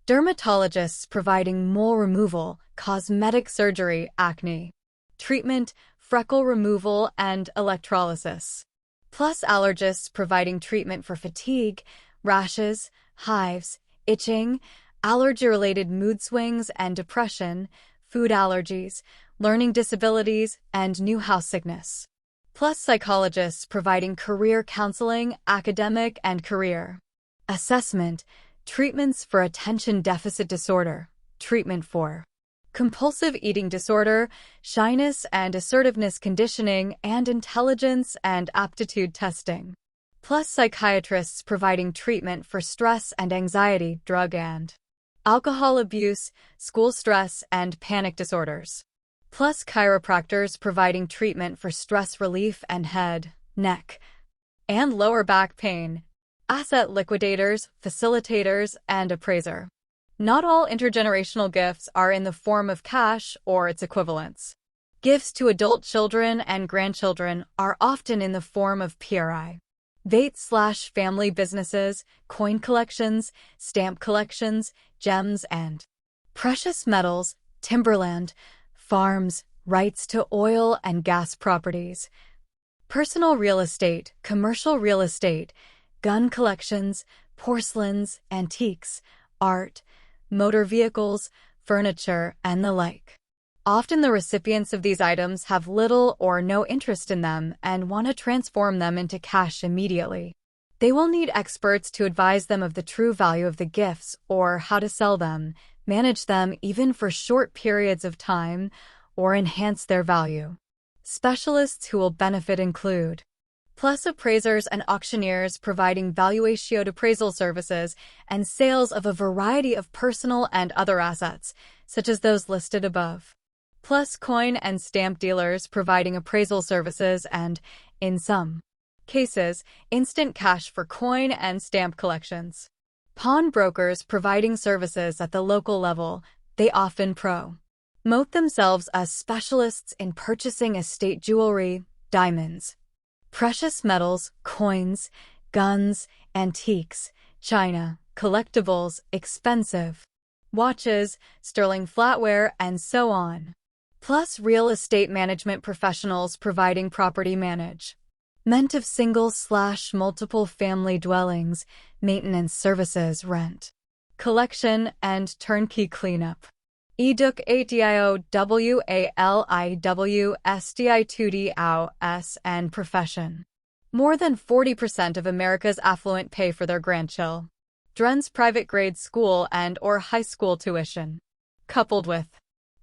Dermatologists providing mole removal, cosmetic surgery, acne treatment, freckle removal, and electrolysis. Plus allergists providing treatment for fatigue, rashes, hives, itching, allergy-related mood swings and depression, food allergies, learning disabilities, and new house sickness. Plus psychologists providing career counseling, academic and career assessment, treatments for attention deficit disorder, treatment for compulsive eating disorder, shyness and assertiveness conditioning, and intelligence and aptitude testing. Plus psychiatrists providing treatment for stress and anxiety, drug and alcohol abuse, school stress, and panic disorders. Plus chiropractors providing treatment for stress relief and head, neck, and lower back pain. Asset liquidators, facilitators, and appraiser. Not all intergenerational gifts are in the form of cash or its equivalents. Gifts to adult children and grandchildren are often in the form of PRI. Vate/family businesses, coin collections, stamp collections, gems and precious metals, timberland, farms, rights to oil and gas properties, personal real estate, commercial real estate, gun collections, porcelains, antiques, art, motor vehicles, furniture, and the like. Often the recipients of these items have little or no interest in them and want to transform them into cash immediately. They will need experts to advise them of the true value of the gifts or how to sell them, manage them even for short periods of time, or enhance their value. Specialists who will benefit include plus appraisers and auctioneers providing valuation appraisal services and sales of a variety of personal and other assets, such as those listed above. Plus coin and stamp dealers providing appraisal services and, in some cases, instant cash for coin and stamp collections. Pawnbrokers providing services at the local level, they often promote themselves as specialists in purchasing estate jewelry, diamonds, precious metals, coins, guns, antiques, china, collectibles, expensive watches, sterling flatware, and so on. Plus real estate management professionals providing property management of single/multiple family dwellings, maintenance services, rent, collection, and turnkey cleanup. Eduk ATIO WALIW STI2D OWS and profession. More than 40% of America's affluent pay for their grandchildren's private grade school and or high school tuition. Coupled with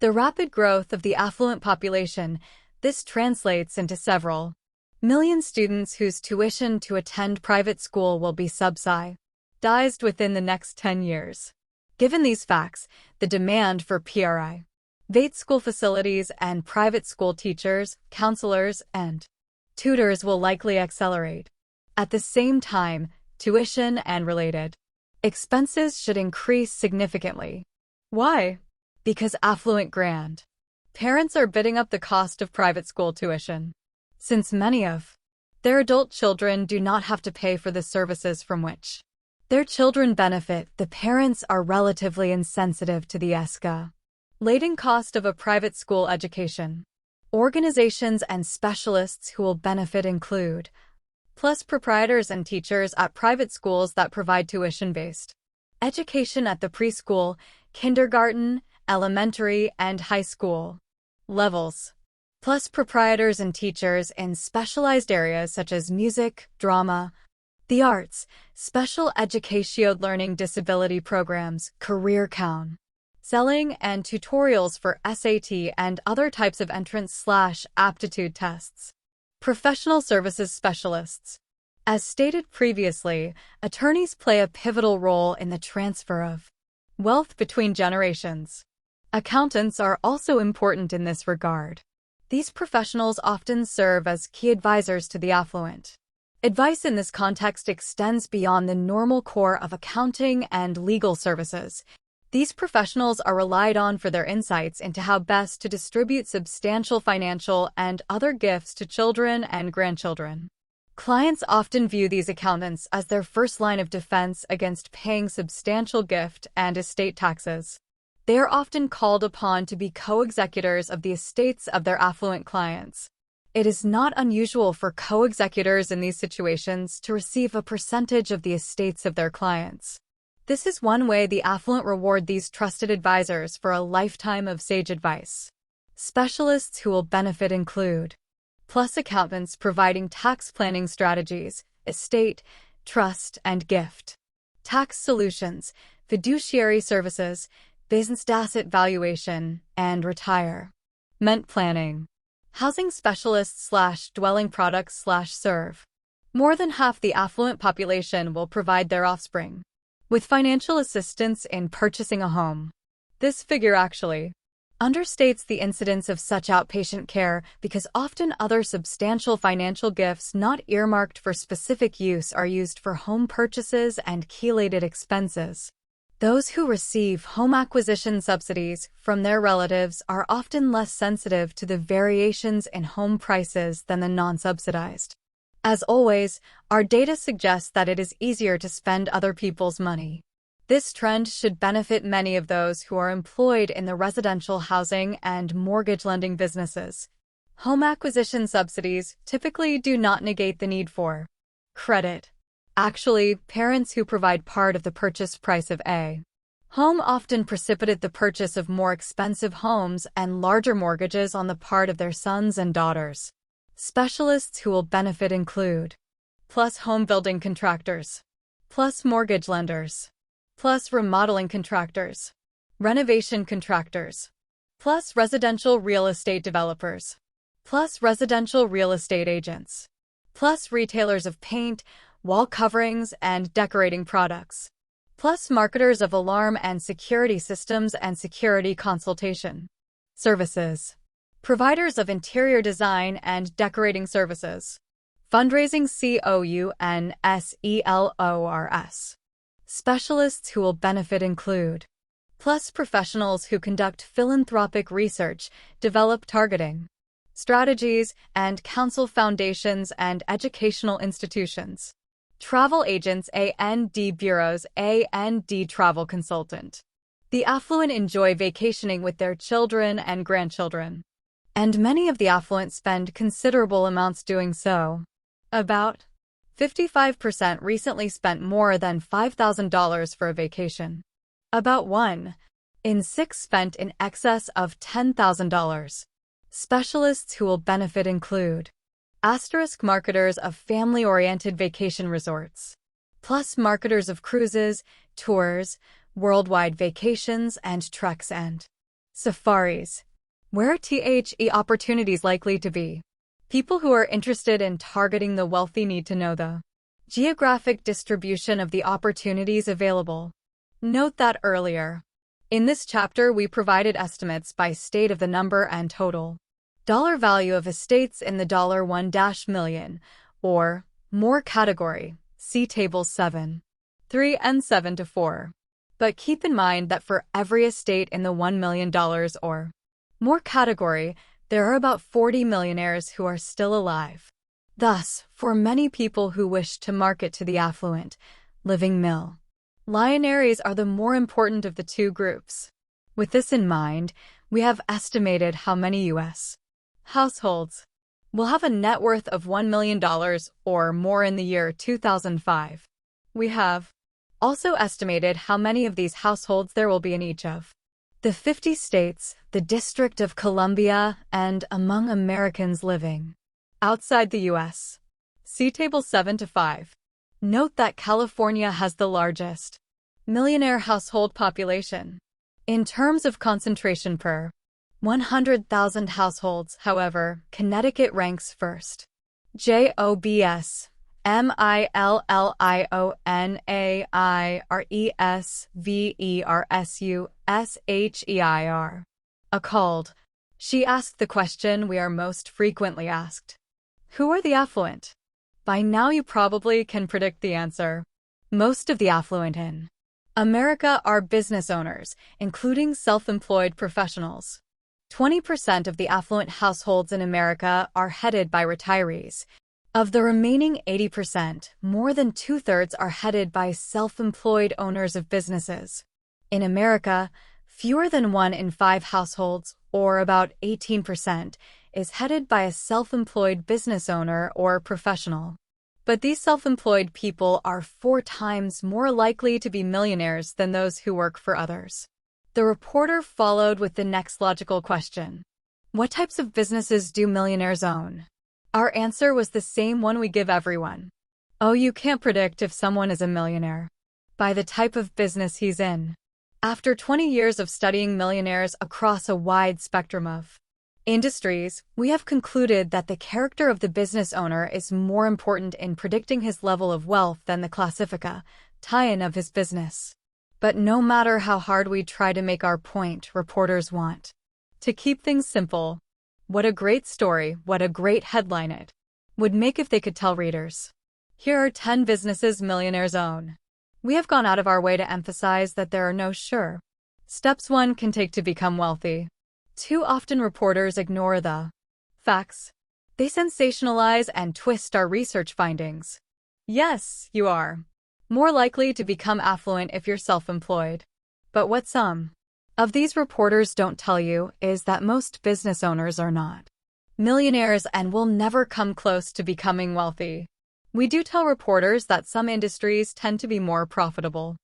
the rapid growth of the affluent population, this translates into several million students whose tuition to attend private school will be subsidized within the next 10 years. Given these facts, the demand for PRI, Vate school facilities, and private school teachers, counselors, and tutors will likely accelerate. At the same time, tuition and related expenses should increase significantly. Why? Because affluent grandparents are bidding up the cost of private school tuition. Since many of their adult children do not have to pay for the services from which their children benefit, the parents are relatively insensitive to the escalating cost of a private school education. Organizations and specialists who will benefit include plus proprietors and teachers at private schools that provide tuition-based education at the preschool, kindergarten, elementary, and high school levels. Plus proprietors and teachers in specialized areas such as music, drama, the arts, special education learning disability programs, career counseling, and tutorials for SAT and other types of entrance/aptitude tests. Professional services specialists. As stated previously, attorneys play a pivotal role in the transfer of wealth between generations. Accountants are also important in this regard. These professionals often serve as key advisors to the affluent. Advice in this context extends beyond the normal core of accounting and legal services. These professionals are relied on for their insights into how best to distribute substantial financial and other gifts to children and grandchildren. Clients often view these accountants as their first line of defense against paying substantial gift and estate taxes. They are often called upon to be co-executors of the estates of their affluent clients. It is not unusual for co-executors in these situations to receive a percentage of the estates of their clients. This is one way the affluent reward these trusted advisors for a lifetime of sage advice. Specialists who will benefit include plus accountants providing tax planning strategies, estate, trust, and gift, tax solutions, fiduciary services, business asset valuation, and retirement planning, housing specialists/dwelling products/serve. More than half the affluent population will provide their offspring with financial assistance in purchasing a home. This figure actually understates the incidence of such outpatient care because often other substantial financial gifts not earmarked for specific use are used for home purchases and chelated expenses. Those who receive home acquisition subsidies from their relatives are often less sensitive to the variations in home prices than the non-subsidized. As always, our data suggests that it is easier to spend other people's money. This trend should benefit many of those who are employed in the residential housing and mortgage lending businesses. Home acquisition subsidies typically do not negate the need for credit. Actually, parents who provide part of the purchase price of a home often precipitate the purchase of more expensive homes and larger mortgages on the part of their sons and daughters. Specialists who will benefit include plus home building contractors, plus mortgage lenders, plus remodeling contractors, renovation contractors, plus residential real estate developers, plus residential real estate agents, plus retailers of paint, wall coverings, and decorating products, plus marketers of alarm and security systems and security consultation services, providers of interior design and decorating services, fundraising COUNSELORS. Specialists who will benefit include plus professionals who conduct philanthropic research, develop targeting strategies, and counsel foundations and educational institutions, travel agents and bureaus and travel consultant. The affluent enjoy vacationing with their children and grandchildren, and many of the affluent spend considerable amounts doing so. About 55% recently spent more than $5,000 for a vacation. About 1 in 6 spent in excess of $10,000. Specialists who will benefit include asterisk marketers of family-oriented vacation resorts, plus marketers of cruises, tours, worldwide vacations, and treks and safaris. Where the opportunities likely to be? People who are interested in targeting the wealthy need to know the geographic distribution of the opportunities available. Note that earlier in this chapter we provided estimates by state of the number and total dollar value of estates in the $1 million or more category. See tables 7.3 and 7-4. But keep in mind that for every estate in the $1 million or more category, there are about 40 millionaires who are still alive. Thus, for many people who wish to market to the affluent, living millionaires are the more important of the two groups. With this in mind, we have estimated how many U.S. households will have a net worth of $1 million or more in the year 2005. We have also estimated how many of these households there will be in each of the 50 states, the District of Columbia, and among Americans living outside the U.S. See Table 7-5. Note that California has the largest millionaire household population. In terms of concentration per 100,000 households, however, Connecticut ranks first. JOBS MILLIONAIRESVERSUSHEIR. A called. She asked the question we are most frequently asked. Who are the affluent? By now you probably can predict the answer. Most of the affluent in America are business owners, including self-employed professionals. 20% of the affluent households in America are headed by retirees. Of the remaining 80%, more than two-thirds are headed by self-employed owners of businesses. In America, fewer than 1 in 5 households, or about 18%, is headed by a self-employed business owner or professional. But these self-employed people are 4 times more likely to be millionaires than those who work for others. The reporter followed with the next logical question. What types of businesses do millionaires own? Our answer was the same one we give everyone. Oh, you can't predict if someone is a millionaire by the type of business he's in. After 20 years of studying millionaires across a wide spectrum of industries, we have concluded that the character of the business owner is more important in predicting his level of wealth than the tie-in of his business. But no matter how hard we try to make our point, reporters want to keep things simple. What a great story, what a great headline it would make if they could tell readers. Here are 10 businesses millionaires own. We have gone out of our way to emphasize that there are no sure steps one can take to become wealthy. Too often reporters ignore the facts. They sensationalize and twist our research findings. Yes, you are more likely to become affluent if you're self-employed. But what some of these reporters don't tell you is that most business owners are not millionaires and will never come close to becoming wealthy. We do tell reporters that some industries tend to be more profitable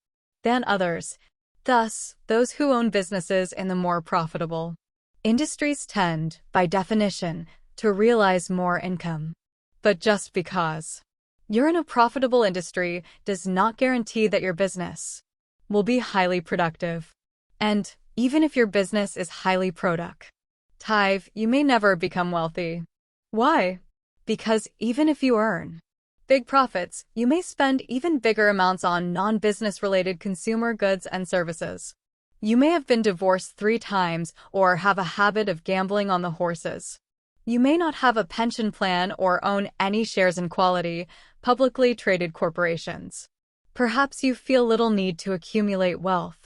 than others. Thus, those who own businesses in the more profitable industries tend, by definition, to realize more income. But just because you're in a profitable industry does not guarantee that your business will be highly productive. And even if your business is highly productive, you may never become wealthy. Why? Because even if you earn big profits, you may spend even bigger amounts on non-business related consumer goods and services. You may have been divorced 3 times or have a habit of gambling on the horses. You may not have a pension plan or own any shares in quality, publicly traded corporations. Perhaps you feel little need to accumulate wealth.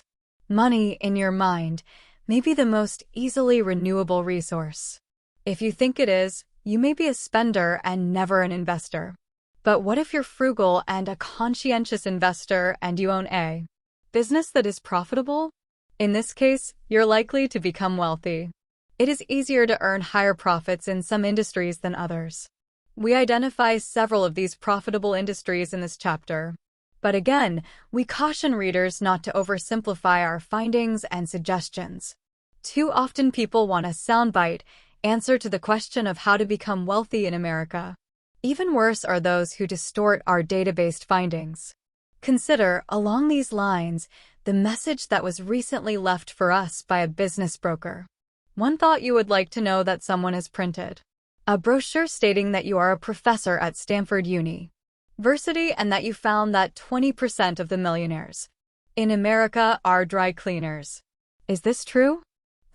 Money, in your mind, may be the most easily renewable resource. If you think it is, you may be a spender and never an investor. But what if you're frugal and a conscientious investor and you own a business that is profitable? In this case, you're likely to become wealthy. It is easier to earn higher profits in some industries than others. We identify several of these profitable industries in this chapter. But again, we caution readers not to oversimplify our findings and suggestions. Too often people want a soundbite answer to the question of how to become wealthy in America. Even worse are those who distort our data-based findings. Consider, along these lines, the message that was recently left for us by a business broker. One thought you would like to know that someone has printed a brochure stating that you are a professor at Stanford University and that you found that 20% of the millionaires in America are dry cleaners. Is this true?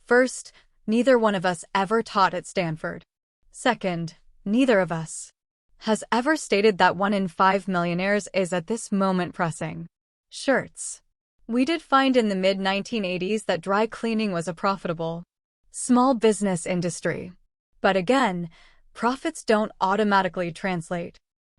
First, neither one of us ever taught at Stanford. Second, neither of us has ever stated that 1 in 5 millionaires is at this moment pressing shirts. We did find in the mid-1980s that dry cleaning was a profitable small business industry. But again, profits don't automatically translate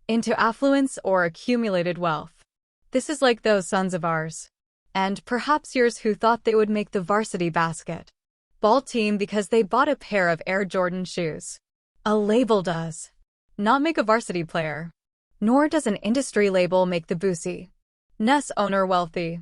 into affluence or accumulated wealth. This is like those sons of ours, and perhaps yours, who thought they would make the varsity basketball team because they bought a pair of Air Jordan shoes. A label does not make a varsity player, nor does an industry label make the boozy Ness owner wealthy.